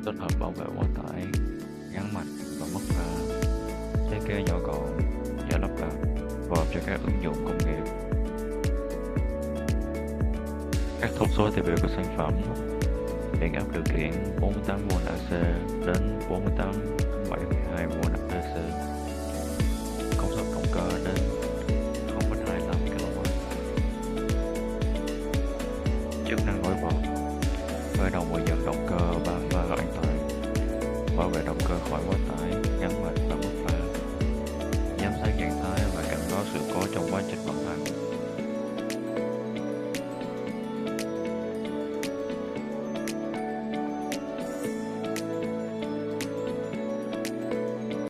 tích hợp bảo vệ quá tải, ngắn mạch và mất pha, thiết kế nhỏ gọn, dễ lắp đặt, phù hợp cho các ứng dụng công nghiệp. Các thông số tiêu biểu của sản phẩm: điện áp điều khiển 48V AC đến 48,72V AC, công suất động cơ đến 0,25 kW, chức năng nổi bật: khởi động và dừng động cơ bằng va an toàn, bảo vệ động cơ khỏi quá tải, ngắn mạch và mất pha, giám sát trạng thái và cảnh báo sự cố trong quá